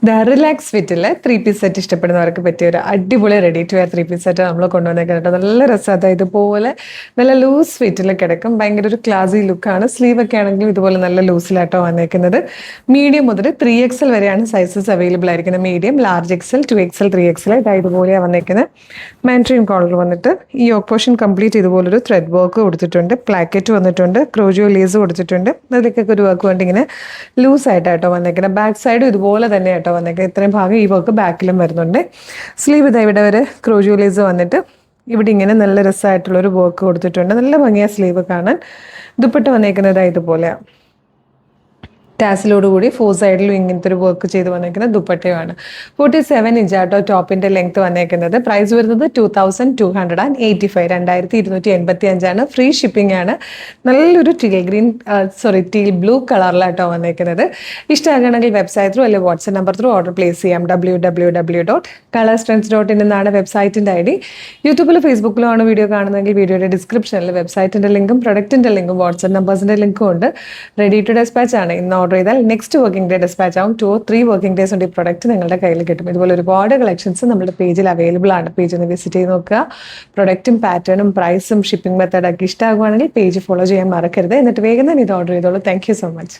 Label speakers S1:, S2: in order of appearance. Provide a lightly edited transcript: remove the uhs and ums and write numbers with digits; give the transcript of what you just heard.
S1: Relax ഫിറ്റിലെ 3 piece set ഇഷ്ടപ്പെടുന്നവർക്ക് പറ്റിയ ഒരു അടിപൊളി ready to wear 3 piece set നമ്മൾ കൊണ്ടുവന്നേക്കുന്നത് നല്ല രസമാണ്. ഇതുപോലെ നല്ല ലൂസ് ഫിറ്റിൽ കിടക്കും. ഭയങ്കര ഒരു ക്ലാസി ലുക്കാണ്. സ്ലീവ് ഒക്കെ ആണെങ്കിലും ഇതുപോലെ നല്ല ലൂസിലാട്ടോ വന്നേക്കുന്നത്. മീഡിയം മുതൽ 3XL വരെയാണ് സൈസസ് അവൈലബിൾ ആയിരിക്കുന്നത്. Medium, large XL, 2XL, 3XL ഇതുപോലെയാണ് വന്നേക്കുന്നത്. മാൻട്രീൻ കോളർ വന്നിട്ട് ഈ യോക്ക് പോർഷൻ കംപ്ലീറ്റ് ഇതുപോലൊരു ത്രെഡ് വർക്ക് കൊടുത്തിട്ടുണ്ട്. പ്ലാക്കറ്റ് വന്നിട്ടുണ്ട്. ക്രോജിയോ ലേസ് കൊടുത്തിട്ടുണ്ട്. അതിലേക്കൊക്കെ ഒരു വർക്ക് കൊണ്ട് ഇങ്ങനെ ലൂസ് ആയിട്ടാട്ടോ വന്നേക്കുന്നത്. ബാക്ക് സൈഡും ഇതുപോലെ തന്നെ ആട്ടോ വന്നേക്കുന്നത്. ഇത്രയും ഭാഗം ഈ വർക്ക് ബാക്കിലും വരുന്നുണ്ട്. സ്ലീവ് ഇതാ ഇവിടെ വരെ ക്രോജിയോ ലേസ് വന്നിട്ട് ഇവിടെ ഇങ്ങനെ നല്ല രസമായിട്ടുള്ളൊരു വർക്ക് കൊടുത്തിട്ടുണ്ട്. നല്ല ഭംഗിയാ സ്ലീവ് കാണാൻ. ദുപ്പട്ട വന്നേക്കുന്നത് ഇതുപോലെയാണ്. ടാസിലോടുകൂടി 4 സൈഡിലും ഇങ്ങനത്തെ ഒരു വർക്ക് ചെയ്ത് വന്നേക്കുന്ന ദുപ്പട്ടയുമാണ്. 47 ഇഞ്ച് ആട്ടോ ടോപ്പിന്റെ ലെങ്ത് വന്നേക്കുന്നത്. പ്രൈസ് വരുന്നത് 2285, 2285 ഫ്രീ ഷിപ്പിംഗ് ആണ്. നല്ലൊരു ടീൽ ബ്ലൂ കളറിലാട്ടോ വന്നേക്കുന്നത്. ഇഷ്ടമാകണമെങ്കിൽ വെബ്സൈറ്റ് ത്രൂ അല്ലെങ്കിൽ WhatsApp number through order place ചെയ്യാം. www.colorstrends.in എന്നാണ് വെബ്സൈറ്റിന്റെ ID. യൂട്യൂബിലും ഫേസ്ബുക്കിലും ആണ് വീഡിയോ കാണുന്നതെങ്കിൽ വീഡിയോയുടെ ഡിസ്ക്രിപ്ഷനിൽ വെബ്സൈറ്റിന്റെ ലിങ്കും പ്രൊഡക്റ്റിന്റെ ലിങ്കും വാട്സ്ആപ്പ് നമ്പേഴ്സിന്റെ ലിങ്കും ഉണ്ട്. റെഡി ടു ഡെസ്പാച്ച് ആണ്. ഇന്ന് ഓർഡർ ചെയ്താൽ നെക്സ്റ്റ് വർക്കിംഗ് ഡേ ഡെസ്പാച്ച് ആവും. 2 or 3 വർക്കിംഗ് ഡേയ്സ് കൊണ്ട് ഈ പ്രൊഡക്റ്റ് നിങ്ങളുടെ കയ്യിൽ കിട്ടും. ഇതുപോലെ ഒരുപാട് കളക്ഷൻസ് നമ്മുടെ പേജിൽ അവൈലബിൾ ആണ്. പേജ് ഒന്ന് വിസിറ്റ് ചെയ്ത് നോക്കുക. പ്രൊഡക്റ്റും പാറ്റേണും പ്രൈസും ഷിപ്പിംഗ് മെത്തേഡൊക്കെ ഇഷ്ടമാകുവാണെങ്കിൽ പേജ് ഫോളോ ചെയ്യാൻ മറക്കരുത്. എന്നിട്ട് വേഗം തന്നെ ഇത് ഓർഡർ ചെയ്തോളൂ. Thank you so much.